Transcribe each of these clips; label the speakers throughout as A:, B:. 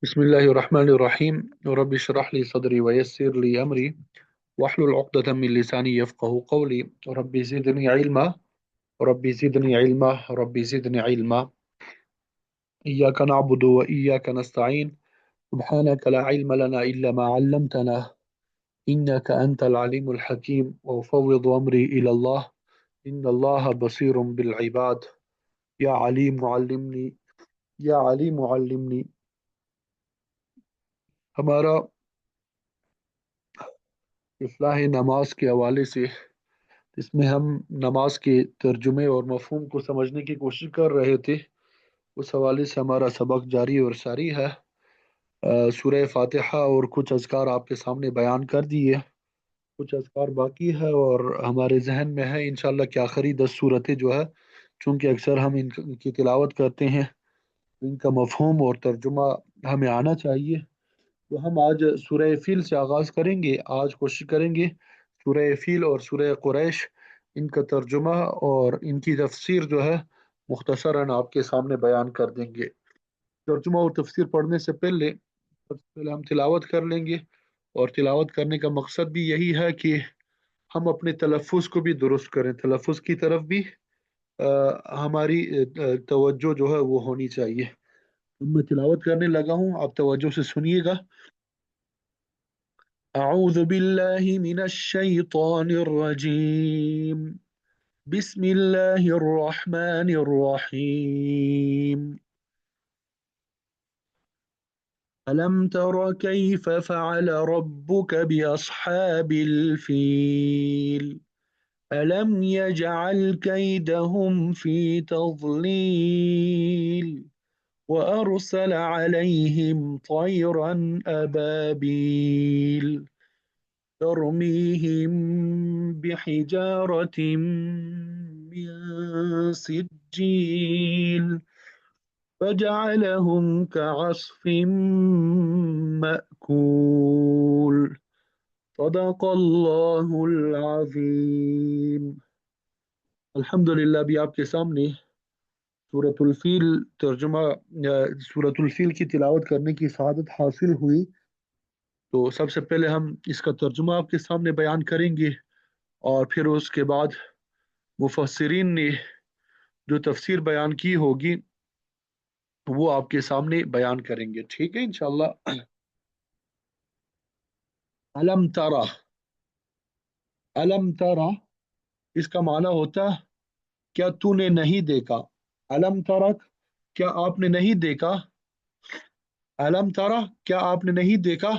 A: بسم الله الرحمن الرحيم. رب اشرح لي صدري ويسر لي أمري واحلل عقدة من لساني يفقه قولي. ربي زدني علما، ربي زدني علما، ربي زدني علما. إياك نعبد وإياك نستعين. سبحانك لا علم لنا إلا ما علمتنا، إنك أنت العليم الحكيم. وأفوض أمري إلى الله، إن الله بصير بالعباد. يا عليم علمني، يا عليم علمني. ہمارا اصلاح نماز کے حوالے سے، اس میں ہم نماز کے ترجمے اور مفہوم کو سمجھنے کی کوشش کر رہے تھے۔ اس حوالے سے ہمارا سبق جاری اور ساری ہے۔ سورہ فاتحہ اور کچھ اذکار آپ کے سامنے بیان کر دیے، کچھ اذکار باقی ہے اور ہمارے ذہن میں ہے انشاءاللہ کہ آخری 10 صورتیں جو ہے، چونکہ اکثر ہم ان کی تلاوت کرتے ہیں، ان کا مفہوم اور ترجمہ ہمیں آنا چاہیے۔ تو ہم آج سورہ فیل سے آغاز کریں گے۔ آج کوشش کریں گے سورہ فیل اور سورہ قریش، ان کا ترجمہ اور ان کی تفسیر جو ہے مختصراً آپ کے سامنے بیان کر دیں گے۔ ترجمہ اور تفسیر پڑھنے سے پہلے سب سے پہلے ہم تلاوت کر لیں گے، اور تلاوت کرنے کا مقصد بھی یہی ہے کہ ہم اپنے تلفظ کو بھی درست کریں، تلفظ کی طرف بھی ہماری توجہ جو ہے وہ ہونی چاہیے۔ میں تلاوت کرنے لگا ہوں، آپ توجہ سے سنیے گا۔ اعوذ باللہ من الشیطان الرجیم، بسم اللہ الرحمن الرحیم۔ ألم تر كيف فعل ربك بأصحاب الفيل ألم يجعل كيدهم في تضليل وأرسل عليهم طيرا أبابيل ترميهم بحجارة من سجيل فجعلهم كعصف مأكول۔ صدق اللہ العظیم۔ الحمد للہ بھی آپ کے سامنے سورۃ الفیل ترجمہ، سورۃ الفیل کی تلاوت کرنے کی سعادت حاصل ہوئی۔ تو سب سے پہلے ہم اس کا ترجمہ آپ کے سامنے بیان کریں گے، اور پھر اس کے بعد مفسرین نے جو تفسیر بیان کی ہوگی وہ آپ کے سامنے بیان کریں گے، ٹھیک ہے انشاءاللہ۔ علم ترا، علم ترا اس کا معنی ہوتا ہے کیا تو نے نہیں دیکھا۔ علم ترک، کیا آپ نے نہیں دیکھا۔ علم ترا، کیا آپ نے نہیں دیکھا۔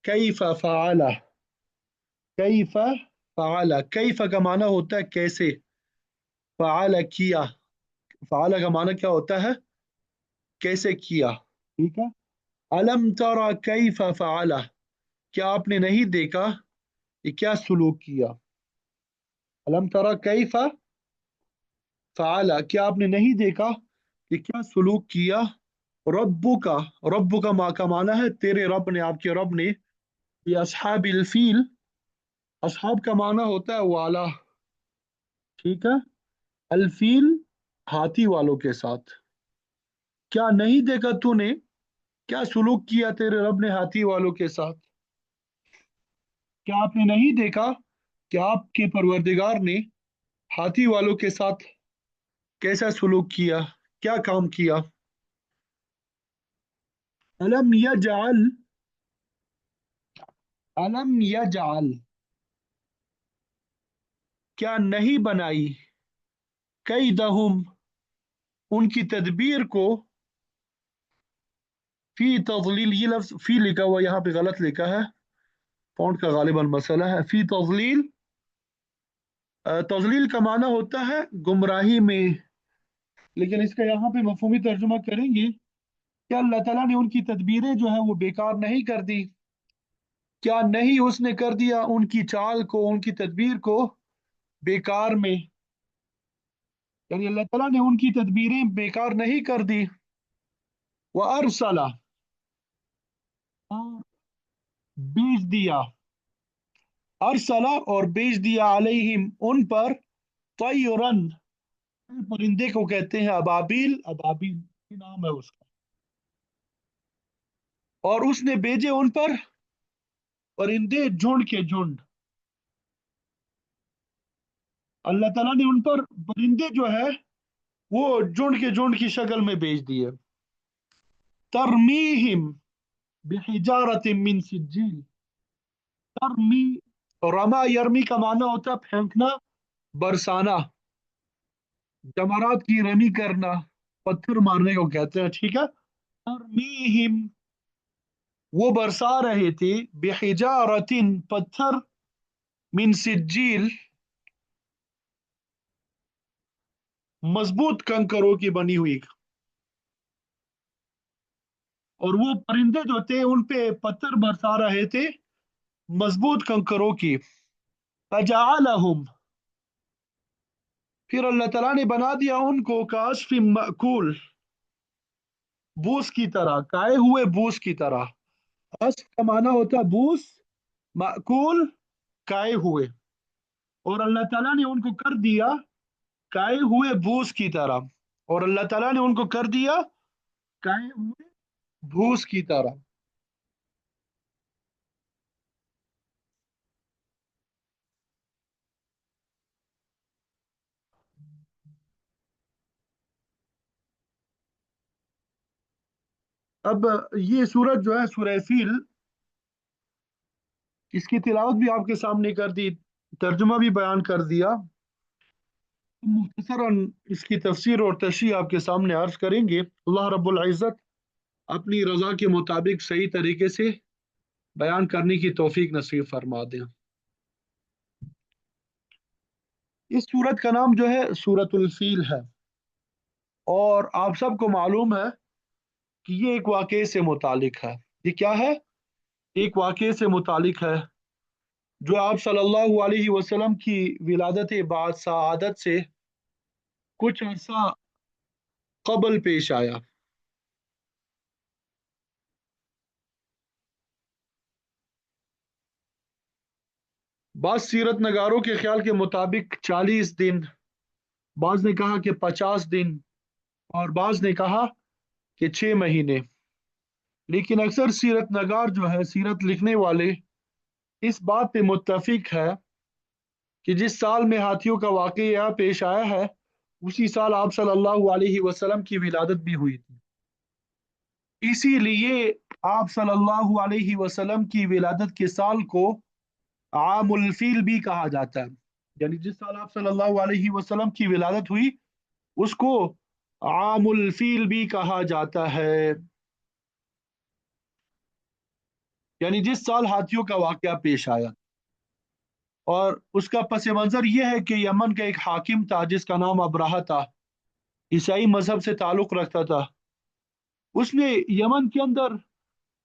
A: کیف فعل، کیف فعل، کیف کا معنی ہوتا ہے کیسے، فعل کیا، فعل کا معنی کیا ہوتا ہے کیسے کیا، ٹھیک ہے۔ علم ترا کیف فعل، کیا آپ نے نہیں دیکھا یہ کیا سلوک کیا۔ علم ترا کیف فعل، کیا آپ نے نہیں دیکھا کہ کیا سلوک کیا۔ ربو کا، ربو کا ماں کا معنی ہے تیرے رب نے، آپ کے رب نے۔ یہ اصحاب الفیل، اصحاب کا معنی ہوتا ہے والا، ٹھیک ہے۔ الفیل ہاتھی والوں کے ساتھ۔ کیا نہیں دیکھا تو نے، کیا سلوک کیا تیرے رب نے ہاتھی والوں کے ساتھ۔ کیا آپ نے نہیں دیکھا کہ آپ کے پروردگار نے ہاتھی والوں کے ساتھ کیسا سلوک کیا، کیا کام کیا۔ علم یجعل، علم یجعل کیا نہیں بنائی، کیدہم ان کی تدبیر کو، فی تضلیل، یہ لفظ فی لکھا ہوا یہاں پہ غلط لکھا ہے، فونٹ کا غالباً مسئلہ ہے۔ فی تضلیل، تضلیل کا معنی ہوتا ہے گمراہی میں، لیکن اس کا یہاں پہ مفہومی ترجمہ کریں گے کہ اللہ تعالیٰ نے ان کی تدبیریں جو ہیں وہ بیکار نہیں کر دی، کیا نہیں اس نے کر دیا ان کی چال کو، ان کی تدبیر کو بیکار میں، یعنی اللہ تعالیٰ نے ان کی تدبیریں بیکار نہیں کر دی۔ وَأَرْسَلَ، بیچ دیا، ارسلہ اور بیچ دیا، علیہم ان پر، طیرن پرندے کو کہتے ہیں ابابیل، ابابیل نام ہے اس کا، اور اس نے بھیجے ان پر پرندے جھنڈ کے جھنڈ. اللہ تعالیٰ نے ان پر پرندے جو ہے وہ جھنڈ کے جھنڈ کی شکل میں بھیج دیے. ترمیہم بحجارت من سجیل. ترمی، رما یرمی کا معنی ہوتا ہے پھینکنا، برسانا، جمرات کی رمی کرنا، پتھر مارنے کو کہتے ہیں، ٹھیک ہے. ترمیہم، وہ برسا رہے تھے، بحجارت، پتھر، من سجیل، مضبوط کنکروں کی بنی ہوئی. اور وہ پرندے جو تھے ان پہ پتھر برسا رہے تھے مضبوط کنکروں کی. فجعلہم، پھر اللہ تعالیٰ نے بنا دیا ان کو کعصف مأکول، بوس کی طرح، کائے ہوئے بوس کی طرح. عصف کا معنی ہوتا ہے بوس، مأکول کائے ہوئے. اور اللہ تعالیٰ نے ان کو کر دیا کائے ہوئے بوس کی طرح. اور اللہ تعالیٰ نے ان کو کر دیا کائے ہوئے بھوس کی طرح. اب یہ سورت جو ہے سورہ فیل، اس کی تلاوت بھی آپ کے سامنے کر دی، ترجمہ بھی بیان کر دیا. مختصراً اس کی تفسیر اور تشریح آپ کے سامنے عرض کریں گے. اللہ رب العزت اپنی رضا کے مطابق صحیح طریقے سے بیان کرنے کی توفیق نصیب فرما دیں. اس سورت کا نام جو ہے سورت الفیل ہے، اور آپ سب کو معلوم ہے کہ یہ ایک واقعے سے متعلق ہے. یہ کیا ہے؟ ایک واقعے سے متعلق ہے جو آپ صلی اللہ علیہ وسلم کی ولادت بعد سعادت سے کچھ عرصہ قبل پیش آیا. بعض سیرت نگاروں کے خیال کے مطابق 40 دن، بعض نے کہا کہ 50 دن، اور بعض نے کہا کہ 6 مہینے. لیکن اکثر سیرت نگار جو ہے، سیرت لکھنے والے، اس بات پہ متفق ہے کہ جس سال میں ہاتھیوں کا واقعہ پیش آیا ہے اسی سال آپ صلی اللہ علیہ وسلم کی ولادت بھی ہوئی تھی. اسی لیے آپ صلی اللہ علیہ وسلم کی ولادت کے سال کو عام الفیل بھی کہا جاتا ہے. یعنی جس سال آپ صلی اللہ علیہ وسلم کی ولادت ہوئی اس کو عام الفیل بھی کہا جاتا ہے، یعنی جس سال ہاتھیوں کا واقعہ پیش آیا. اور اس کا پس منظر یہ ہے کہ یمن کا ایک حاکم تھا جس کا نام ابراہہ تھا، عیسائی مذہب سے تعلق رکھتا تھا. اس نے یمن کے اندر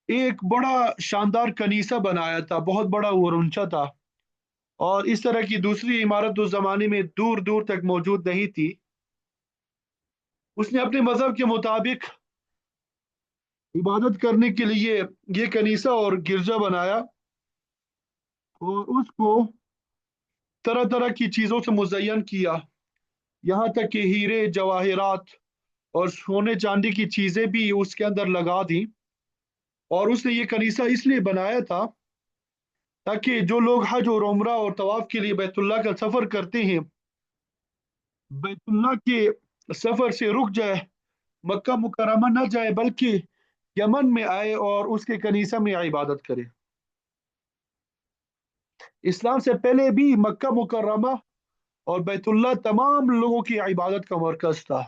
A: ایک بڑا شاندار کنیسہ بنایا تھا، بہت بڑا وہ اونچا تھا، اور اس طرح کی دوسری عمارت اس زمانے میں دور دور تک موجود نہیں تھی. اس نے اپنے مذہب کے مطابق عبادت کرنے کے لیے یہ کنیسہ اور گرجا بنایا، اور اس کو طرح طرح کی چیزوں سے مزین کیا، یہاں تک کہ ہیرے جواہرات اور سونے چاندی کی چیزیں بھی اس کے اندر لگا دیں. اور اس نے یہ کنیسہ اس لیے بنایا تھا تاکہ جو لوگ حج اور عمرہ اور طواف کے لیے بیت اللہ کا سفر کرتے ہیں، بیت اللہ کے سفر سے رک جائے، مکہ مکرمہ نہ جائے، بلکہ یمن میں آئے اور اس کے کنیسہ میں عبادت کرے. اسلام سے پہلے بھی مکہ مکرمہ اور بیت اللہ تمام لوگوں کی عبادت کا مرکز تھا.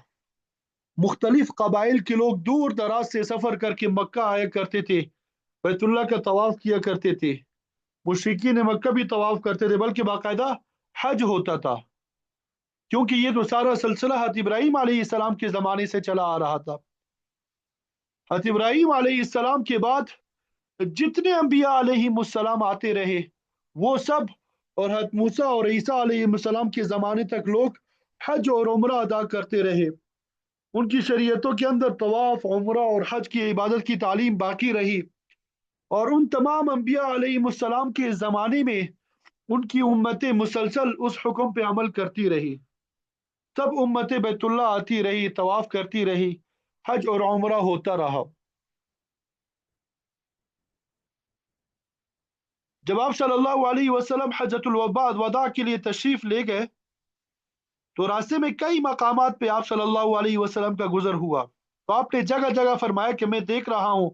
A: مختلف قبائل کے لوگ دور دراز سے سفر کر کے مکہ آیا کرتے تھے، بیت اللہ کا طواف کیا کرتے تھے. مشرکین مکہ بھی طواف کرتے تھے، بلکہ باقاعدہ حج ہوتا تھا، کیونکہ یہ تو سارا سلسلہ حضرت ابراہیم علیہ السلام کے زمانے سے چلا آ رہا تھا. حضرت ابراہیم علیہ السلام کے بعد جتنے انبیاء علیہ السلام آتے رہے وہ سب، اور حضرت موسیٰ اور عیسیٰ علیہ السلام کے زمانے تک لوگ حج اور عمرہ ادا کرتے رہے. ان کی شریعتوں کے اندر طواف، عمرہ اور حج کی عبادت کی تعلیم باقی رہی، اور ان تمام انبیاء علیہ السلام کے زمانے میں ان کی امتیں مسلسل اس حکم پہ عمل کرتی رہی. سب امتیں بیت اللہ آتی رہی، طواف کرتی رہی، حج اور عمرہ ہوتا رہا. جب آپ صلی اللہ علیہ وسلم حجۃ الوداع کے لیے تشریف لے گئے تو راستے میں کئی مقامات پہ آپ صلی اللہ علیہ وسلم کا گزر ہوا، تو آپ نے جگہ جگہ فرمایا کہ میں دیکھ رہا ہوں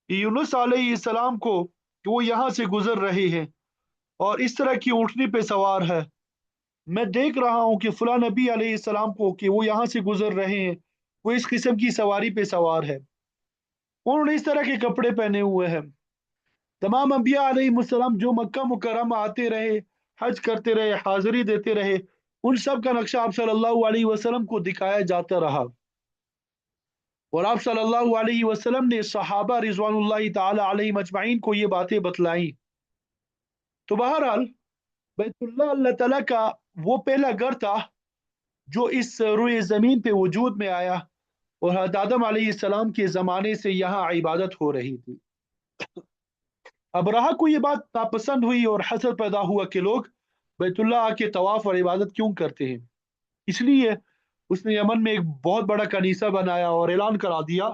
A: کہ یونس علیہ السلام کو کہ وہ یہاں سے گزر رہے ہیں اور اس طرح کی اونٹنی پہ سوار ہے، میں دیکھ رہا ہوں کہ فلاں نبی علیہ السلام کو کہ وہ یہاں سے گزر رہے ہیں، وہ اس قسم کی سواری پہ سوار ہے، انہوں نے اس طرح کے کپڑے پہنے ہوئے ہیں۔ تمام انبیاء علیہ السلام جو مکہ مکرمہ آتے رہے، حج کرتے رہے، حاضری دیتے رہے، ان سب کا نقشہ آپ صلی اللہ علیہ وسلم کو دکھایا جاتا رہا، اور آپ صلی اللہ علیہ وسلم نے صحابہ رضوان اللہ تعالی علیہ مجمعین کو یہ باتیں بتلائیں۔ تو بہرحال بیت اللہ اللہ تعالیٰ کا وہ پہلا گھر تھا جو اس روئے زمین پہ وجود میں آیا، اور حضرت آدم علیہ السلام کے زمانے سے یہاں عبادت ہو رہی تھی۔ ابرہہ کو یہ بات ناپسند ہوئی اور حسد پیدا ہوا کہ لوگ بیت اللہ آ کے طواف اور عبادت کیوں کرتے ہیں، اس لیے اس نے یمن میں ایک بہت بڑا کنیسہ بنایا اور اعلان کرا دیا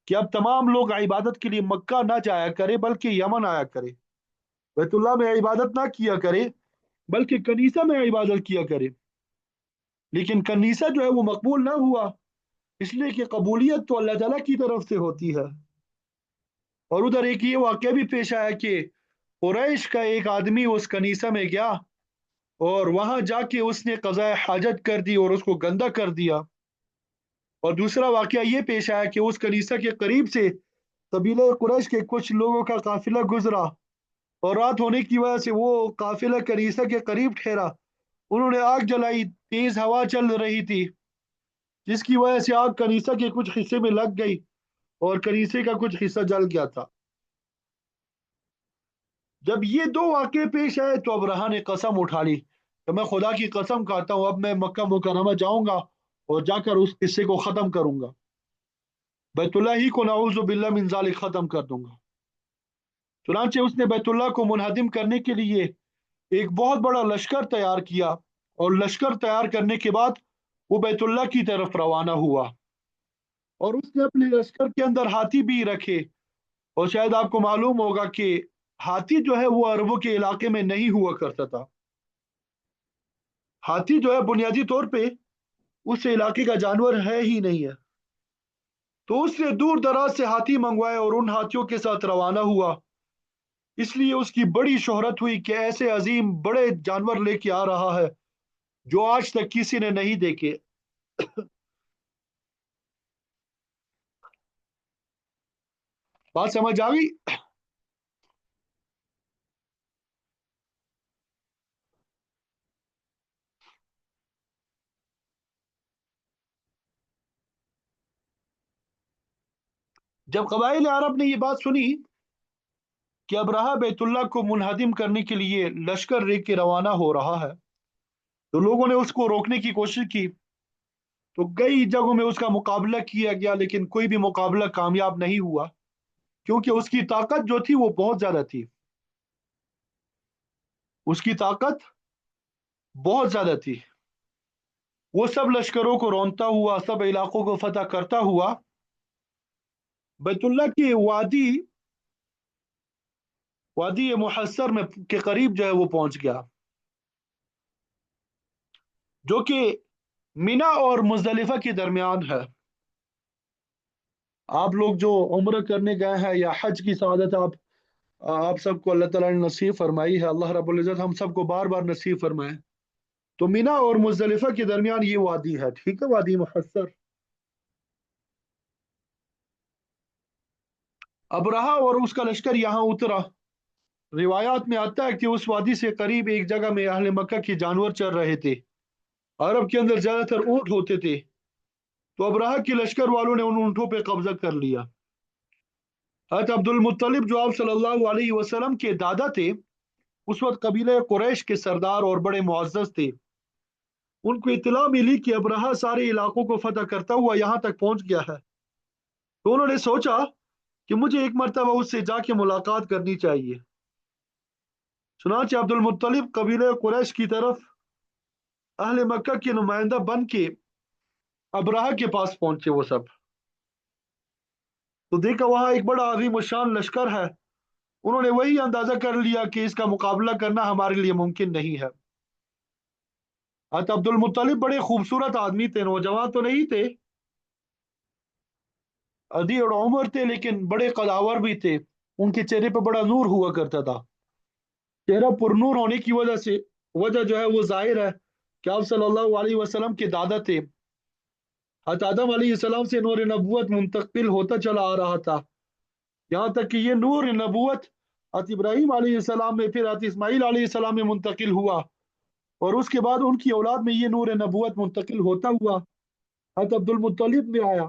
A: کہ اب تمام لوگ عبادت کے لیے مکہ نہ جایا کرے بلکہ یمن آیا کرے، بیت اللہ میں عبادت نہ کیا کرے بلکہ کنیسہ میں عبادت کیا کرے۔ لیکن کنیسہ جو ہے وہ مقبول نہ ہوا، اس لیے کہ قبولیت تو اللہ تعالیٰ کی طرف سے ہوتی ہے۔ اور ادھر ایک یہ واقعہ بھی پیش آیا کہ قریش کا ایک آدمی اس کنیسہ میں گیا اور وہاں جا کے اس نے قضاء حاجت کر دی اور اس کو گندا کر دیا۔ اور دوسرا واقعہ یہ پیش آیا کہ اس کنیسہ کے قریب سے قبیلہ قریش کے کچھ لوگوں کا قافلہ گزرا، اور رات ہونے کی وجہ سے وہ قافلہ کنیسہ کے قریب ٹھہرا، انہوں نے آگ جلائی، تیز ہوا چل رہی تھی جس کی وجہ سے آگ کنیسہ کے کچھ حصے میں لگ گئی اور کنیسے کا کچھ حصہ جل گیا تھا۔ جب یہ دو واقعے پیش آئے تو ابرہہ نے قسم اٹھا لی کہ میں خدا کی قسم کھاتا ہوں اب میں مکہ مکرمہ جاؤں گا اور جا کر اس قصے کو ختم کروں گا، بیت اللہ ہی کو نعوذ باللہ من ذالک ختم کر دوں گا۔ چنانچہ اس نے بیت اللہ کو منہدم کرنے کے لیے ایک بہت بڑا لشکر تیار کیا، اور لشکر تیار کرنے کے بعد وہ بیت اللہ کی طرف روانہ ہوا، اور اس نے اپنے لشکر کے اندر ہاتھی بھی رکھے، اور شاید آپ کو معلوم ہوگا کہ ہاتھی جو ہے وہ عربوں کے علاقے میں نہیں ہوا کرتا تھا، ہاتھی جو ہے بنیادی طور پہ اس علاقے کا جانور ہے ہی نہیں ہے، تو اس نے دور دراز سے ہاتھی منگوائے اور ان ہاتھیوں کے ساتھ روانہ ہوا، اس لیے اس کی بڑی شہرت ہوئی کہ ایسے عظیم بڑے جانور لے کے آ رہا ہے جو آج تک کسی نے نہیں دیکھے۔ بات سمجھ آ گئی؟ جب قبائل عرب نے یہ بات سنی کہ ابرہہ بیت اللہ کو منہدم کرنے کے لیے لشکر لے کے روانہ ہو رہا ہے، تو لوگوں نے اس کو روکنے کی کوشش کی، تو کئی جگہوں میں اس کا مقابلہ کیا گیا لیکن کوئی بھی مقابلہ کامیاب نہیں ہوا، کیونکہ اس کی طاقت جو تھی وہ بہت زیادہ تھی، اس کی طاقت بہت زیادہ تھی، وہ سب لشکروں کو رونتا ہوا، سب علاقوں کو فتح کرتا ہوا بیت اللہ کی وادی محصر میں کے قریب جو ہے وہ پہنچ گیا، جو کہ مینا اور مزدلفہ کے درمیان ہے۔ آپ لوگ جو عمرہ کرنے گئے ہیں یا حج کی سعادت آپ سب کو اللہ تعالیٰ نے نصیب فرمائی ہے، اللہ رب العزت ہم سب کو بار بار نصیب فرمائے۔ تو مینا اور مزدلفہ کے درمیان یہ وادی ہے، ٹھیک ہے، وادی محصر۔ ابرہہ اور اس کا لشکر یہاں اترا، روایات میں آتا ہے کہ اس وادی سے قریب ایک جگہ میں اہل مکہ کے جانور چر رہے تھے، عرب کے اندر زیادہ تر اونٹ ہوتے تھے، تو ابرہہ کے لشکر والوں نے ان اونٹوں پہ قبضہ کر لیا۔ حضرت عبد المطلب جو آپ صلی اللہ علیہ وسلم کے دادا تھے، اس وقت قبیلہ قریش کے سردار اور بڑے معزز تھے، ان کو اطلاع ملی کہ ابرہہ سارے علاقوں کو فتح کرتا ہوا یہاں تک پہنچ گیا ہے، تو انہوں نے سوچا کہ مجھے ایک مرتبہ اس سے جا کے ملاقات کرنی چاہیے۔ چنانچہ عبد المطلب قبیلہ قریش کی طرف اہل مکہ کے نمائندہ بن کے ابرہہ کے پاس پہنچے وہ سب، تو دیکھا وہاں ایک بڑا عظیم الشان لشکر ہے، انہوں نے وہی اندازہ کر لیا کہ اس کا مقابلہ کرنا ہمارے لیے ممکن نہیں ہے۔ حضرت عبد المطلب بڑے خوبصورت آدمی تھے، نوجوان تو نہیں تھے، ادھی اور عمر تھے، لیکن بڑے قداور بھی تھے۔ ان کے چہرے پہ بڑا نور ہوا کرتا تھا۔ چہرہ پر نور ہونے کی وجہ سے، وجہ جو ہے وہ ظاہر ہے کہ آپ صلی اللہ علیہ وسلم کے دادا تھے۔ حضرت آدم علیہ السلام سے نور نبوت منتقل ہوتا چلا آ رہا تھا، یہاں تک کہ یہ نور نبوت حضرت ابراہیم علیہ السلام میں، پھر حضرت اسماعیل علیہ السلام میں منتقل ہوا، اور اس کے بعد ان کی اولاد میں یہ نور نبوت منتقل ہوتا ہوا حضرت عبد المطلب میں آیا،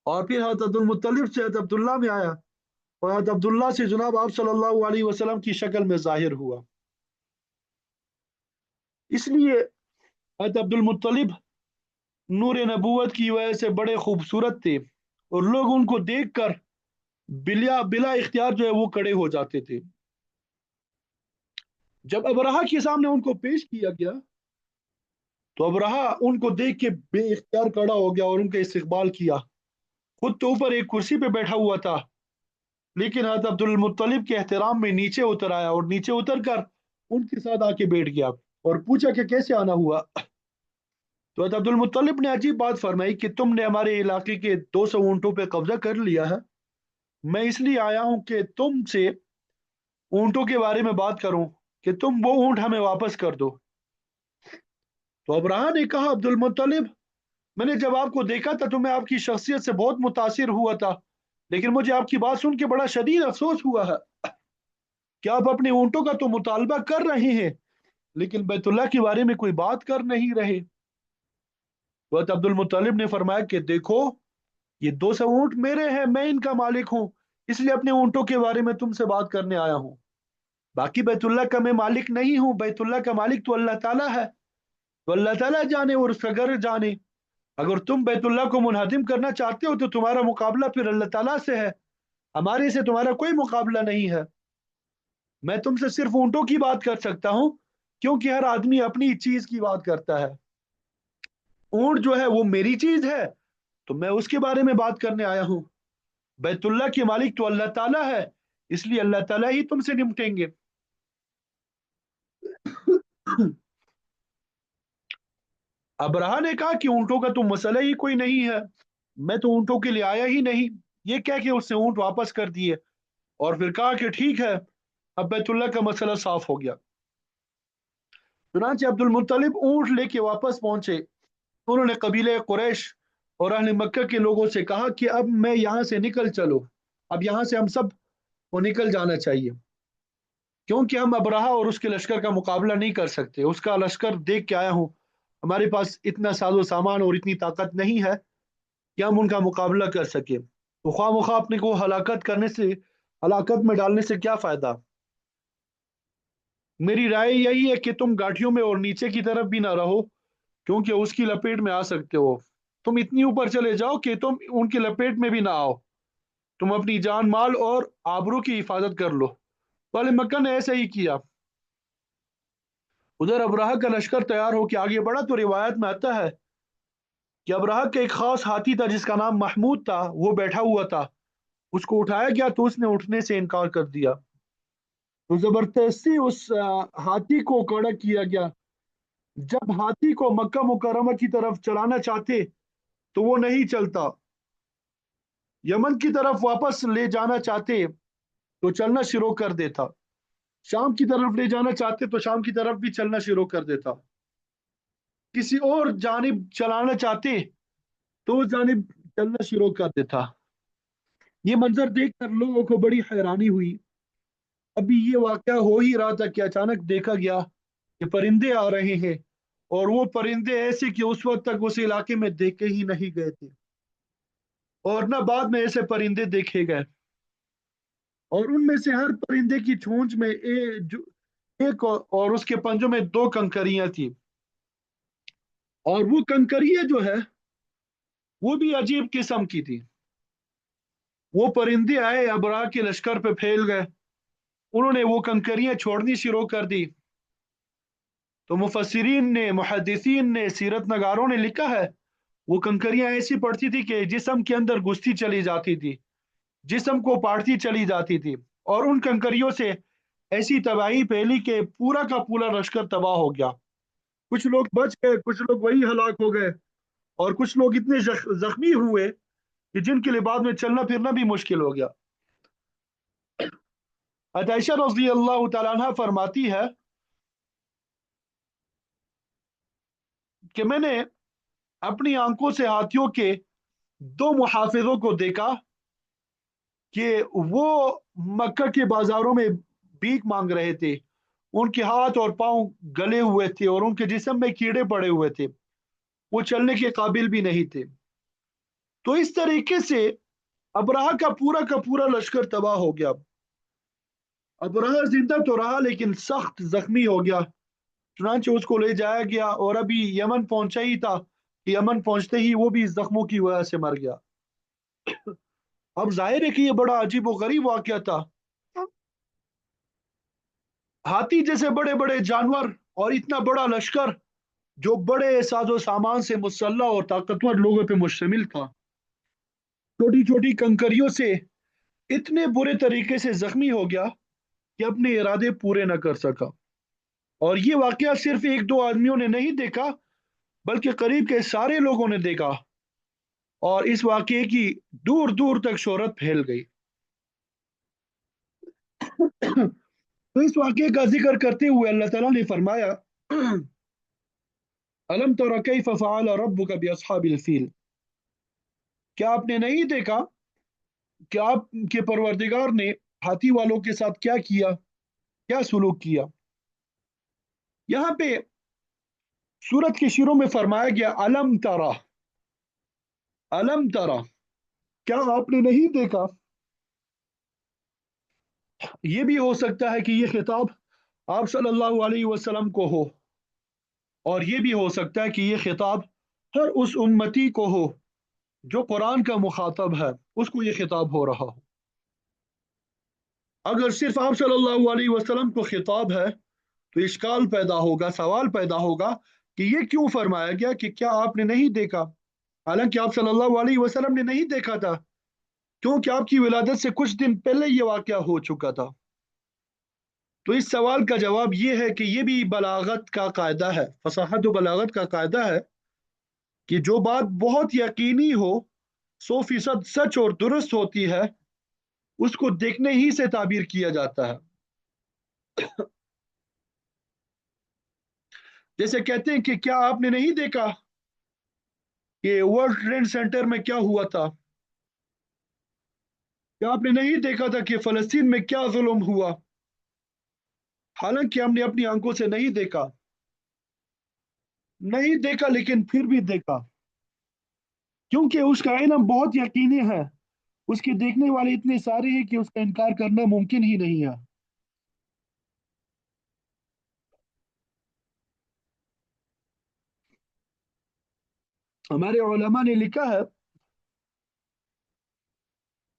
A: اور پھر حضرت عبد المطلب سے حضرت عبداللہ میں آیا، اور حضرت عبداللہ سے جناب آپ صلی اللہ علیہ وسلم کی شکل میں ظاہر ہوا۔ اس لیے حضرت عبد المطلب نور نبوت کی وجہ سے بڑے خوبصورت تھے، اور لوگ ان کو دیکھ کر بلا اختیار جو ہے وہ کھڑے ہو جاتے تھے۔ جب ابرہہ کے سامنے ان کو پیش کیا گیا تو ابرہہ ان کو دیکھ کے بے اختیار کھڑا ہو گیا اور ان کا استقبال کیا۔ خود تو اوپر ایک کرسی پہ بیٹھا ہوا تھا، لیکن حضرت عبد المطلب کے احترام میں نیچے اتر آیا، اور نیچے اتر کر ان کے ساتھ آ کے بیٹھ گیا اور پوچھا کہ کیسے آنا ہوا۔ تو حضرت عبد المطلب نے عجیب بات فرمائی کہ تم نے ہمارے علاقے کے 200 اونٹوں پہ قبضہ کر لیا ہے، میں اس لیے آیا ہوں کہ تم سے اونٹوں کے بارے میں بات کروں کہ تم وہ اونٹ ہمیں واپس کر دو۔ تو ابراہ نے کہا عبد المطلب، میں نے جب آپ کو دیکھا تھا تو میں آپ کی شخصیت سے بہت متاثر ہوا تھا، لیکن مجھے آپ کی بات سن کے بڑا شدید افسوس ہوا ہے کہ آپ اپنے اونٹوں کا تو مطالبہ کر رہے ہیں، لیکن بیت اللہ کے بارے میں کوئی بات کر نہیں رہے۔ حضرت عبد المطلب نے فرمایا کہ دیکھو، یہ 200 اونٹ میرے ہیں، میں ان کا مالک ہوں، اس لیے اپنے اونٹوں کے بارے میں تم سے بات کرنے آیا ہوں۔ باقی بیت اللہ کا میں مالک نہیں ہوں، بیت اللہ کا مالک تو اللہ تعالیٰ ہے، تو اللہ تعالیٰ جانے اور اس کا گھر جانے۔ اگر تم بیت اللہ کو منہدم کرنا چاہتے ہو تو تمہارا مقابلہ پھر اللہ تعالیٰ سے ہے، ہمارے سے تمہارا کوئی مقابلہ نہیں ہے۔ میں تم سے صرف اونٹوں کی بات کر سکتا ہوں، کیونکہ ہر آدمی اپنی چیز کی بات کرتا ہے۔ اونٹ جو ہے وہ میری چیز ہے، تو میں اس کے بارے میں بات کرنے آیا ہوں۔ بیت اللہ کے مالک تو اللہ تعالیٰ ہے، اس لیے اللہ تعالیٰ ہی تم سے نمٹیں گے۔ ابراہ نے کہا کہ اونٹوں کا تو مسئلہ ہی کوئی نہیں ہے، میں تو اونٹوں کے لیے آیا ہی نہیں۔ یہ کہہ کے اس نے اونٹ واپس کر دیے، اور پھر کہا کہ ٹھیک ہے، اب بیت اللہ کا مسئلہ صاف ہو گیا۔ چنانچہ عبد المطلب اونٹ لے کے واپس پہنچے۔ انہوں نے قبیلہ قریش اور اہل مکہ کے لوگوں سے کہا کہ اب میں یہاں سے نکل چلو، اب یہاں سے ہم سب کو نکل جانا چاہیے، کیونکہ ہم ابراہ اور اس کے لشکر کا مقابلہ نہیں کر سکتے۔ اس کا لشکر دیکھ کے آیا ہوں، ہمارے پاس اتنا ساز و سامان اور اتنی طاقت نہیں ہے کہ ہم ان کا مقابلہ کر سکیں، تو خواہ مخواہ اپنے کو ہلاکت میں ڈالنے سے کیا فائدہ۔ میری رائے یہی ہے کہ تم گاٹھیوں میں اور نیچے کی طرف بھی نہ رہو، کیونکہ اس کی لپیٹ میں آ سکتے ہو۔ تم اتنی اوپر چلے جاؤ کہ تم ان کی لپیٹ میں بھی نہ آؤ، تم اپنی جان مال اور آبرو کی حفاظت کر لو۔ والے مکہ نے ایسا ہی کیا۔ ادھر ابراہ کا لشکر تیار ہو کے آگے بڑھا تو روایت میں آتا ہے کہ ابراہ کا ایک خاص ہاتھی تھا جس کا نام محمود تھا، وہ بیٹھا ہوا تھا، اس کو اٹھایا گیا تو اس نے اٹھنے سے انکار کر دیا، تو زبردستی اس ہاتھی کو کڑا کیا گیا۔ جب ہاتھی کو مکہ مکرمہ کی طرف چلانا چاہتے تو وہ نہیں چلتا، یمن کی طرف واپس لے جانا چاہتے تو چلنا شروع کر دیتا، شام کی طرف لے جانا چاہتے تو شام کی طرف بھی چلنا شروع کر دیتا، کسی اور جانب چلانا چاہتے تو اس جانب چلنا شروع کر دیتا۔ یہ منظر دیکھ کر لوگوں کو بڑی حیرانی ہوئی۔ ابھی یہ واقعہ ہو ہی رہا تھا کہ اچانک دیکھا گیا کہ پرندے آ رہے ہیں، اور وہ پرندے ایسے کہ اس وقت تک اس علاقے میں دیکھے ہی نہیں گئے تھے، اور نہ بعد میں ایسے پرندے دیکھے گئے، اور ان میں سے ہر پرندے کی چونچ میں ایک اور اس کے پنجوں میں دو کنکریاں تھی، اور وہ کنکریاں جو ہے وہ بھی عجیب قسم کی تھی۔ وہ پرندے آئے، ابراہ کے لشکر پہ پھیل گئے، انہوں نے وہ کنکریاں چھوڑنی شروع کر دی۔ تو مفسرین نے، محدثین نے، سیرت نگاروں نے لکھا ہے وہ کنکریاں ایسی پڑتی تھی کہ جسم کے اندر گھستی چلی جاتی تھی، جسم کو پاٹتی چلی جاتی تھی، اور ان کنکریوں سے ایسی تباہی پھیلی کہ پورا کا پورا لشکر تباہ ہو گیا۔ کچھ لوگ بچ گئے، کچھ لوگ وہی ہلاک ہو گئے، اور کچھ لوگ اتنے زخمی ہوئے کہ جن کے لیے بعد میں چلنا پھرنا بھی مشکل ہو گیا۔ عائشہ رضی اللہ تعالیٰ عنہ فرماتی ہے کہ میں نے اپنی آنکھوں سے ہاتھیوں کے دو محافظوں کو دیکھا کہ وہ مکہ کے بازاروں میں بھیک مانگ رہے تھے، ان کے ہاتھ اور پاؤں گلے ہوئے تھے اور ان کے جسم میں کیڑے پڑے ہوئے تھے، وہ چلنے کے قابل بھی نہیں تھے۔ تو اس طریقے سے ابرہہ کا پورا لشکر تباہ ہو گیا۔ ابرہہ زندہ تو رہا لیکن سخت زخمی ہو گیا، چنانچہ اس کو لے جایا گیا اور ابھی یمن پہنچا ہی تھا کہ یمن پہنچتے ہی وہ بھی زخموں کی وجہ سے مر گیا۔ اب ظاہر ہے کہ یہ بڑا عجیب و غریب واقعہ تھا۔ ہاتھی جیسے بڑے بڑے جانور اور اتنا بڑا لشکر جو بڑے ساز و سامان سے مسلح اور طاقتور لوگوں پہ مشتمل تھا، چھوٹی چھوٹی کنکریوں سے اتنے برے طریقے سے زخمی ہو گیا کہ اپنے ارادے پورے نہ کر سکا۔ اور یہ واقعہ صرف ایک دو آدمیوں نے نہیں دیکھا، بلکہ قریب کے سارے لوگوں نے دیکھا، اور اس واقعے کی دور دور تک شہرت پھیل گئی۔ تو اس واقعے کا ذکر کرتے ہوئے اللہ تعالیٰ نے فرمایا الم تر کیف فعل ربک باصحاب الفیل، کیا آپ نے نہیں دیکھا کہ آپ کے پروردگار نے ہاتھی والوں کے ساتھ کیا کیا، کیا سلوک کیا۔ یہاں پہ سورت کے شروع میں فرمایا گیا الم ترا، الم ترا، کیا آپ نے نہیں دیکھا۔ یہ بھی ہو سکتا ہے کہ یہ خطاب آپ صلی اللہ علیہ وسلم کو ہو، اور یہ بھی ہو سکتا ہے کہ یہ خطاب ہر اس امتی کو ہو جو قرآن کا مخاطب ہے، اس کو یہ خطاب ہو رہا ہو۔ اگر صرف آپ صلی اللہ علیہ وسلم کو خطاب ہے تو اشکال پیدا ہوگا، سوال پیدا ہوگا کہ یہ کیوں فرمایا گیا کہ کیا آپ نے نہیں دیکھا، حالانکہ آپ صلی اللہ علیہ وسلم نے نہیں دیکھا تھا، کیونکہ آپ کی ولادت سے کچھ دن پہلے یہ واقعہ ہو چکا تھا۔ تو اس سوال کا جواب یہ ہے کہ یہ بھی بلاغت کا قاعدہ ہے، فصاحت و بلاغت کا قاعدہ ہے کہ جو بات بہت یقینی ہو، 100% سچ اور درست ہوتی ہے، اس کو دیکھنے ہی سے تعبیر کیا جاتا ہے۔ جیسے کہتے ہیں کہ کیا آپ نے نہیں دیکھا کہ ورلڈ ٹریڈ سینٹر میں کیا ہوا تھا، کیا آپ نے نہیں دیکھا تھا کہ فلسطین میں کیا ظلم ہوا، حالانکہ ہم نے اپنی آنکھوں سے نہیں دیکھا، نہیں دیکھا لیکن پھر بھی دیکھا، کیونکہ اس کا علم بہت یقینی ہے، اس کے دیکھنے والے اتنے سارے ہیں کہ اس کا انکار کرنا ممکن ہی نہیں ہے۔ ہمارے علماء نے لکھا ہے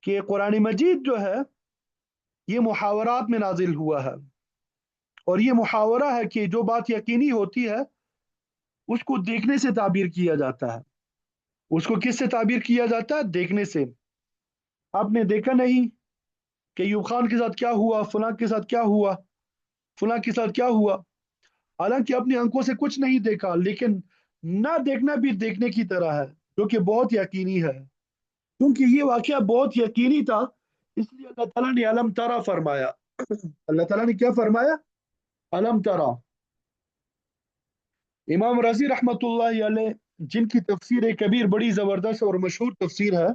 A: کہ قرآن مجید جو ہے یہ محاورات میں نازل ہوا ہے، اور یہ محاورہ ہے کہ جو بات یقینی ہوتی ہے اس کو دیکھنے سے تعبیر کیا جاتا ہے۔ اس کو کس سے تعبیر کیا جاتا ہے؟ دیکھنے سے۔ آپ نے دیکھا نہیں کہ ایوب خان کے ساتھ کیا ہوا، فلاں کے ساتھ کیا ہوا، فلاں کے ساتھ کیا ہوا، حالانکہ اپنی آنکھوں سے کچھ نہیں دیکھا، لیکن نہ دیکھنا بھی دیکھنے کی طرح ہے، جو کہ بہت یقینی ہے، کیونکہ یہ واقعہ بہت یقینی تھا، اس لیے اللہ تعالیٰ نے علم ترا فرمایا۔ اللہ تعالیٰ نے کیا فرمایا؟ علم ترا۔ امام رازی رحمت اللہ علیہ، جن کی تفسیر کبیر بڑی زبردست اور مشہور تفسیر ہے،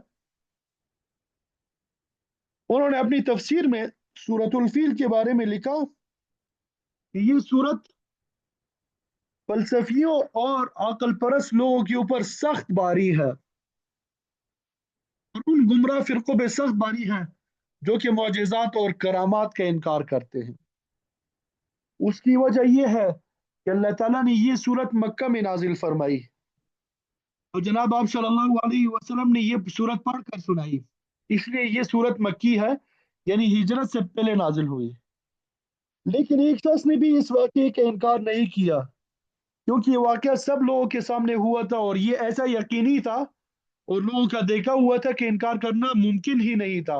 A: انہوں نے اپنی تفسیر میں سورۃ الفیل کے بارے میں لکھا کہ یہ سورت فلسفیوں اور عقل پرست لوگوں کے اوپر سخت باری ہے، اور ان گمراہ فرقوں پہ سخت باری ہے جو کہ معجزات اور کرامات کا انکار کرتے ہیں۔ اس کی وجہ یہ ہے کہ اللہ تعالیٰ نے یہ سورت مکہ میں نازل فرمائی، اور جناب آپ صلی اللہ علیہ وسلم نے یہ سورت پڑھ کر سنائی، اس لیے یہ سورت مکی ہے، یعنی ہجرت سے پہلے نازل ہوئی۔ لیکن ایک شخص نے بھی اس واقعے کا انکار نہیں کیا، کیونکہ یہ واقعہ سب لوگوں کے سامنے ہوا تھا اور یہ ایسا یقینی تھا اور لوگوں کا دیکھا ہوا تھا کہ انکار کرنا ممکن ہی نہیں تھا۔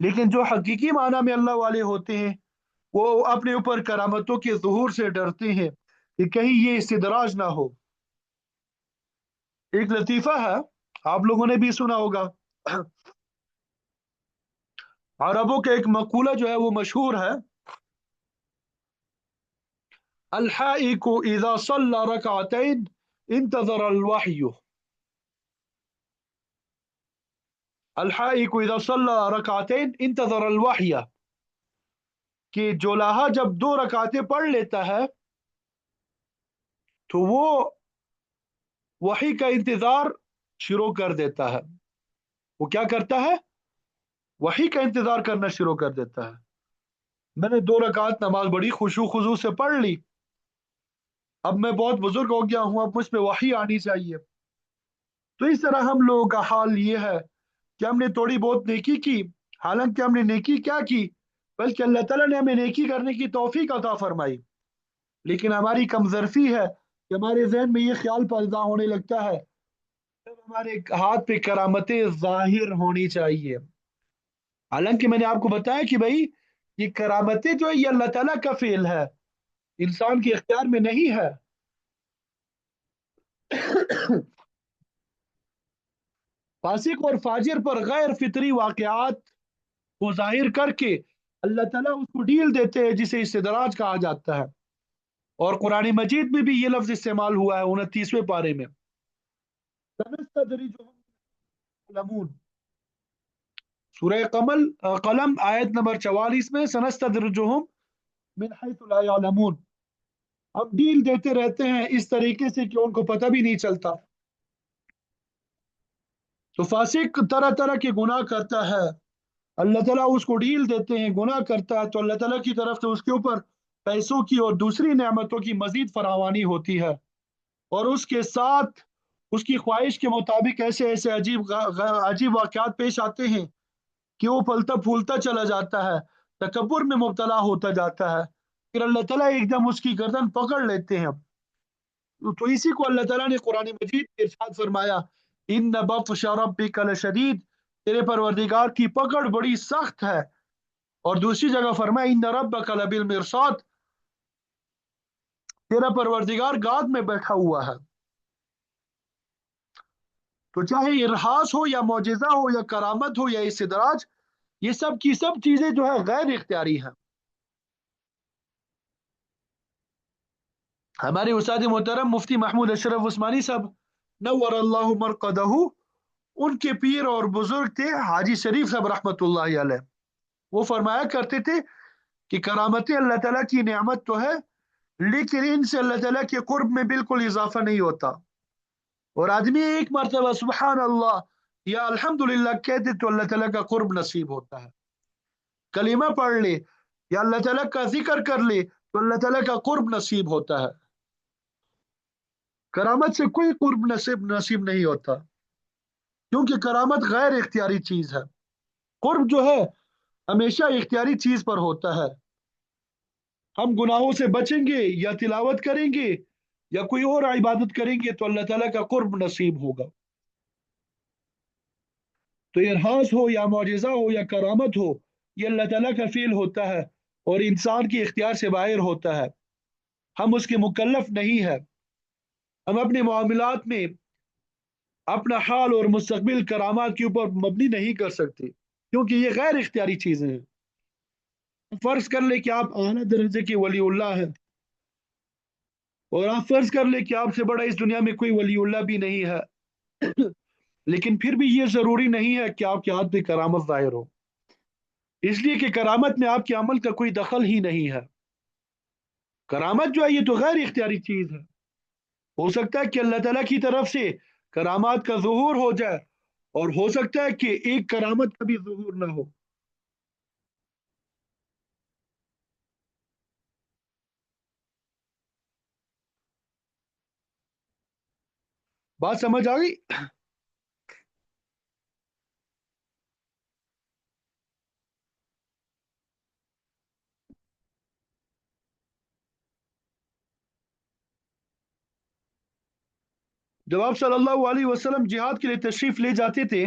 A: لیکن جو حقیقی معنی میں اللہ والے ہوتے ہیں وہ اپنے اوپر کرامتوں کے ظہور سے ڈرتے ہیں کہ کہیں یہ استدراج نہ ہو۔ ایک لطیفہ ہے، آپ لوگوں نے بھی سنا ہوگا، عربوں کا ایک مقولہ جو ہے وہ مشہور ہے، الحائق اذا صلى ركعتين انتظر الوحی، الحائق اذا صلى ركعتين انتظر الوحی، کہ جولاہا جب 2 رکعتیں پڑھ لیتا ہے تو وہ وحی کا انتظار شروع کر دیتا ہے۔ وہ کیا کرتا ہے؟ وحی کا انتظار کرنا شروع کر دیتا ہے۔ میں نے 2 رکعت نماز بڑی خشوع خضوع سے پڑھ لی، اب میں بہت بزرگ ہو گیا ہوں، اب مجھ پہ وحی آنی چاہیے۔ تو اس طرح ہم لوگوں کا حال یہ ہے کہ ہم نے تھوڑی بہت نیکی کی، حالانکہ ہم نے نیکی کیا کی، بلکہ اللہ تعالیٰ نے ہمیں نیکی کرنے کی توفیق عطا فرمائی، لیکن ہماری کمظرفی ہے کہ ہمارے ذہن میں یہ خیال پیدا ہونے لگتا ہے جب ہمارے ہاتھ پہ کرامتیں ظاہر ہونی چاہیے، حالانکہ میں نے آپ کو بتایا کہ بھائی یہ کرامتیں جو ہے یہ اللہ تعالیٰ کا فعل ہے، انسان کے اختیار میں نہیں ہے۔ فاسق اور فاجر پر غیر فطری واقعات کو ظاہر کر کے اللہ تعالیٰ اس کو ڈیل دیتے ہیں جسے استدراج کہا جاتا ہے، اور قرآن مجید میں بھی یہ لفظ استعمال ہوا ہے 29ویں پارے میں، سنستدرجهم يعلمون، سورہ قلم آیت نمبر 44 میں، سنستدرجهم من حيث لا يعلمون، ہم ڈیل دیتے رہتے ہیں اس طریقے سے کہ ان کو پتہ بھی نہیں چلتا۔ تو فاسق طرح طرح کے گناہ کرتا ہے، اللہ تعالیٰ اس کو ڈیل دیتے ہیں، گناہ کرتا ہے تو اللہ تعالیٰ کی طرف سے اس کے اوپر پیسوں کی اور دوسری نعمتوں کی مزید فراوانی ہوتی ہے، اور اس کے ساتھ اس کی خواہش کے مطابق ایسے ایسے عجیب واقعات پیش آتے ہیں کہ وہ پھلتا پھولتا چلا جاتا ہے، تکبر میں مبتلا ہوتا جاتا ہے، پھر اللہ تعالیٰ ایک دم اس کی گردن پکڑ لیتے ہیں۔ تو اسی کو اللہ تعالیٰ نے قرآن مجید میں ارشاد فرمایا، ان بطش ربک لشدید، تیرے پروردگار کی پکڑ بڑی سخت ہے، اور دوسری جگہ فرمایا ان ربک لبالمرصاد، تیرا پروردگار گاد میں بیٹھا ہوا ہے۔ تو چاہے ارہاس ہو یا معجزہ ہو یا کرامت ہو یا استدراج، یہ سب کی سب چیزیں جو ہے غیر اختیاری ہیں۔ ہمارے استاد محترم مفتی محمود اشرف عثمانی صاحب نور اللہ مرقدہ، ان کے پیر اور بزرگ تھے حاجی شریف صاحب رحمۃ اللہ علیہ، وہ فرمایا کرتے تھے کہ کرامتیں اللہ تعالیٰ کی نعمت تو ہے، لیکن ان سے اللہ تعالیٰ کے قرب میں بالکل اضافہ نہیں ہوتا، اور آدمی ایک مرتبہ سبحان اللہ یا الحمدللہ کہہ دے تو اللہ تعالیٰ کا قرب نصیب ہوتا ہے، کلمہ پڑھ لے یا اللہ تعالیٰ کا ذکر کر لے تو اللہ تعالیٰ کا قرب نصیب ہوتا ہے، کرامت سے کوئی قرب نصیب نہیں ہوتا، کیونکہ کرامت غیر اختیاری چیز ہے، قرب جو ہے ہمیشہ اختیاری چیز پر ہوتا ہے، ہم گناہوں سے بچیں گے یا تلاوت کریں گے یا کوئی اور عبادت کریں گے تو اللہ تعالیٰ کا قرب نصیب ہوگا۔ تو ارہاس ہو یا معجزہ ہو یا کرامت ہو، یہ اللہ تعالیٰ کا فعل ہوتا ہے اور انسان کے اختیار سے باہر ہوتا ہے، ہم اس کے مکلف نہیں ہے، ہم اپنے معاملات میں اپنا حال اور مستقبل کرامات کے اوپر مبنی نہیں کر سکتے، کیونکہ یہ غیر اختیاری چیزیں ہیں۔ فرض کر لیں کہ آپ اعلیٰ درجے کے ولی اللہ ہیں، اور آپ فرض کر لیں کہ آپ سے بڑا اس دنیا میں کوئی ولی اللہ بھی نہیں ہے، لیکن پھر بھی یہ ضروری نہیں ہے کہ آپ کے ہاتھ میں کرامت ظاہر ہو، اس لیے کہ کرامت میں آپ کے عمل کا کوئی دخل ہی نہیں ہے، کرامت جو ہے یہ تو غیر اختیاری چیز ہے، ہو سکتا ہے کہ اللہ تعالیٰ کی طرف سے کرامات کا ظہور ہو جائے، اور ہو سکتا ہے کہ ایک کرامت کا بھی ظہور نہ ہو۔ بات سمجھ آ گئی؟ جب آپ صلی اللہ علیہ وسلم جہاد کے لیے تشریف لے جاتے تھے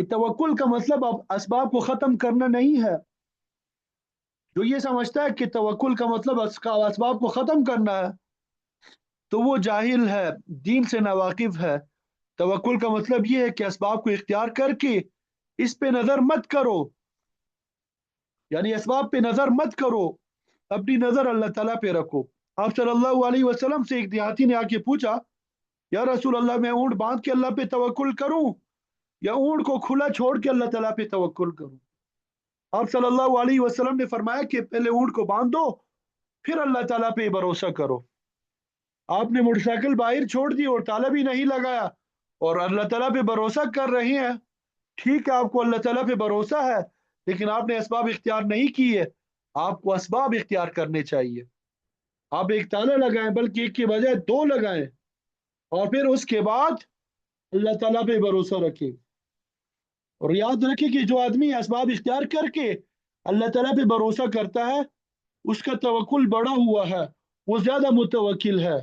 A: کہ توکل کا مطلب اب اسباب کو ختم کرنا نہیں ہے. جو یہ سمجھتا ہے کہ توکل کا مطلب اسباب کو ختم کرنا ہے تو وہ جاہل ہے، دین سے ناواقف ہے. توکل کا مطلب یہ ہے کہ اسباب کو اختیار کر کے اس پہ نظر مت کرو، یعنی اسباب پہ نظر مت کرو، اپنی نظر اللہ تعالیٰ پہ رکھو. آپ صلی اللہ علیہ وسلم سے ایک دیہاتی نے آ کے پوچھا، یا رسول اللہ میں اونٹ باندھ کے اللہ پہ توکل کروں یا اونٹ کو کھلا چھوڑ کے اللہ تعالیٰ پہ توکل کروں؟ آپ صلی اللہ علیہ وسلم نے فرمایا کہ پہلے اونٹ کو باندھ دو پھر اللہ تعالیٰ پہ بھروسہ کرو. آپ نے موٹر سائیکل باہر چھوڑ دی اور تالا بھی نہیں لگایا اور اللہ تعالیٰ پہ بھروسہ کر رہی ہیں. ٹھیک ہے، آپ کو اللہ تعالیٰ پہ بھروسہ ہے لیکن آپ نے اسباب اختیار نہیں کیے. آپ کو اسباب اختیار کرنے چاہیے. آپ ایک تالا لگائیں، بلکہ ایک کے بجائے دو لگائیں، اور پھر اس کے بعد اللہ تعالیٰ پہ بھروسہ رکھیں. اور یاد رکھیں کہ جو آدمی اسباب اختیار کر کے اللہ تعالیٰ پہ بھروسہ کرتا ہے اس کا توکل بڑا ہوا ہے، وہ زیادہ متوکل ہے.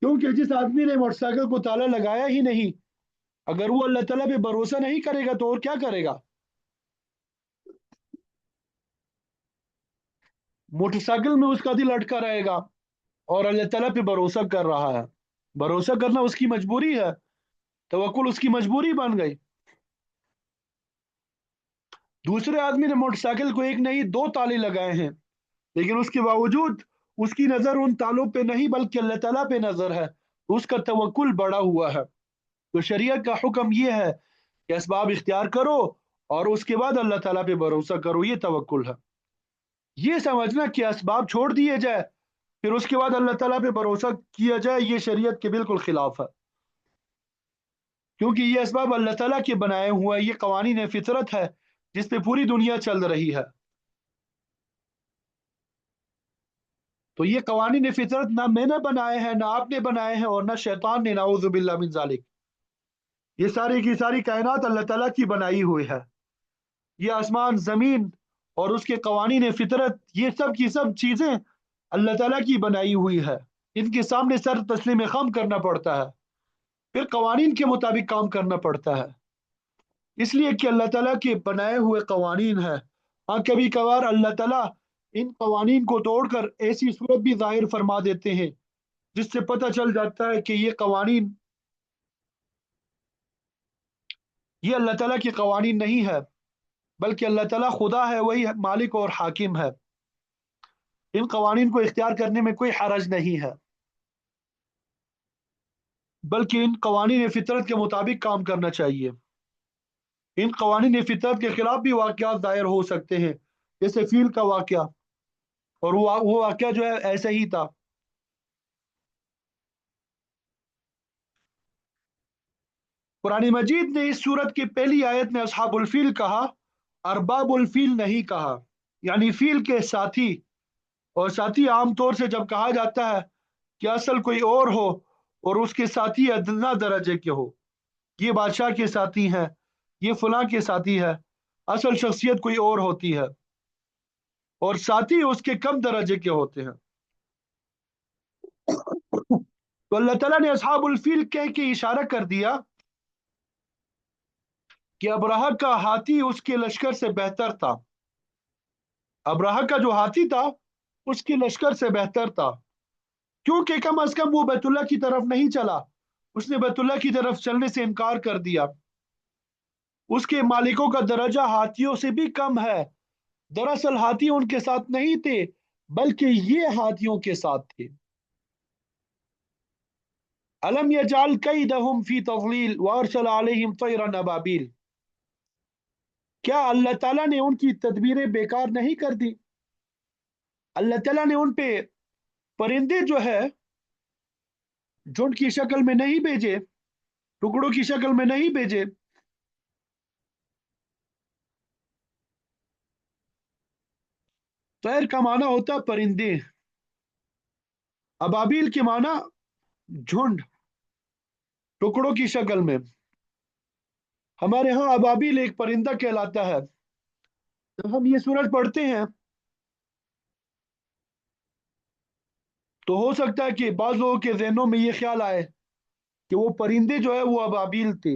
A: کیونکہ جس آدمی نے موٹر سائیکل کو تالا لگایا ہی نہیں، اگر وہ اللہ تعالیٰ پہ بھروسہ نہیں کرے گا تو اور کیا کرے گا؟ موٹر سائیکل میں اس کا دل اٹکا رہے گا اور اللہ تعالیٰ پہ بھروسہ کر رہا ہے. بھروسہ کرنا اس کی مجبوری ہے، توکل اس کی مجبوری بن گئی. دوسرے آدمی نے موٹر سائیکل کو ایک نہیں دو تالے لگائے ہیں، لیکن اس کے باوجود اس کی نظر ان تالوں پہ نہیں بلکہ اللہ تعالیٰ پہ نظر ہے، اس کا توکل بڑا ہوا ہے. تو شریعت کا حکم یہ ہے کہ اسباب اختیار کرو اور اس کے بعد اللہ تعالیٰ پہ بھروسہ کرو، یہ توکل ہے. یہ سمجھنا کہ اسباب چھوڑ دیے جائے پھر اس کے بعد اللہ تعالیٰ پہ بھروسہ کیا جائے، یہ شریعت کے بالکل خلاف ہے. کیونکہ یہ اسباب اللہ تعالیٰ کے بنائے ہوئے، یہ قوانین فطرت ہے جس پہ پوری دنیا چل رہی ہے. تو یہ قوانین فطرت نہ میں نے بنائے ہیں، نہ آپ نے بنائے ہیں، اور نہ شیطان نے، نعوذ باللہ من ذالک. یہ ساری کی ساری کائنات اللہ تعالیٰ کی بنائی ہوئی ہے. یہ آسمان، زمین اور اس کے قوانین فطرت، یہ سب کی سب چیزیں اللہ تعالیٰ کی بنائی ہوئی ہے. ان کے سامنے سر تسلیم خم کرنا پڑتا ہے، پھر قوانین کے مطابق کام کرنا پڑتا ہے. اس لیے کہ اللہ تعالیٰ کے بنائے ہوئے قوانین ہے. ہاں کبھی کبھار اللہ تعالیٰ ان قوانین کو توڑ کر ایسی صورت بھی ظاہر فرما دیتے ہیں جس سے پتہ چل جاتا ہے کہ یہ قوانین، یہ اللہ تعالیٰ کے قوانین نہیں ہے بلکہ اللہ تعالیٰ خدا ہے، وہی مالک اور حاکم ہے. ان قوانین کو اختیار کرنے میں کوئی حرج نہیں ہے، بلکہ ان قوانین فطرت کے مطابق کام کرنا چاہیے. ان قوانین فطرت کے خلاف بھی واقعات ظاہر ہو سکتے ہیں، جیسے فیل کا واقعہ، اور وہ واقعہ جو ہے ایسا ہی تھا. قرآن مجید نے اس سورت کی پہلی آیت میں اصحاب الفیل کہا، ارباب الفیل نہیں کہا. یعنی فیل کے ساتھی، اور ساتھی عام طور سے جب کہا جاتا ہے کہ اصل کوئی اور ہو اور اس کے ساتھی ادنا درجے کے ہو، یہ بادشاہ کے ساتھی ہیں، یہ فلاں کے ساتھی ہے، اصل شخصیت کوئی اور ہوتی ہے اور ساتھی اس کے کم درجے کے ہوتے ہیں. تو اللہ تعالیٰ نے اصحاب الفیل کہہ کے اشارہ کر دیا کہ ابرہہ کا ہاتھی اس کے لشکر سے بہتر تھا. ابرہہ کا جو ہاتھی تھا اس کے لشکر سے بہتر تھا، کیونکہ کم از کم وہ بیت اللہ کی طرف نہیں چلا، اس نے بیت اللہ کی طرف چلنے سے انکار کر دیا. اس کے مالکوں کا درجہ ہاتھیوں سے بھی کم ہے. دراصل ہاتھی ان کے ساتھ نہیں تھے بلکہ یہ ہاتھیوں کے ساتھ تھے. الم یجعل کیدہم فی تضلیل وارسل علیہم طیرا ابابیل. کیا اللہ تعالیٰ نے ان کی تدبیریں بیکار نہیں کر دی؟ اللہ تعالیٰ نے ان پہ پرندے جو ہے جھنڈ کی شکل میں نہیں بھیجے، ٹکڑوں کی شکل میں نہیں بھیجے. طیر کا معنی ہوتا ہے پرندے، ابابیل کے معنی جھنڈ ٹکڑوں کی شکل میں. ہمارے ہاں ابابیل ایک پرندہ کہلاتا ہے. جب ہم یہ سورج پڑھتے ہیں تو ہو سکتا ہے کہ بعض لوگوں کے ذہنوں میں یہ خیال آئے کہ وہ پرندے جو ہے وہ ابابیل تھے.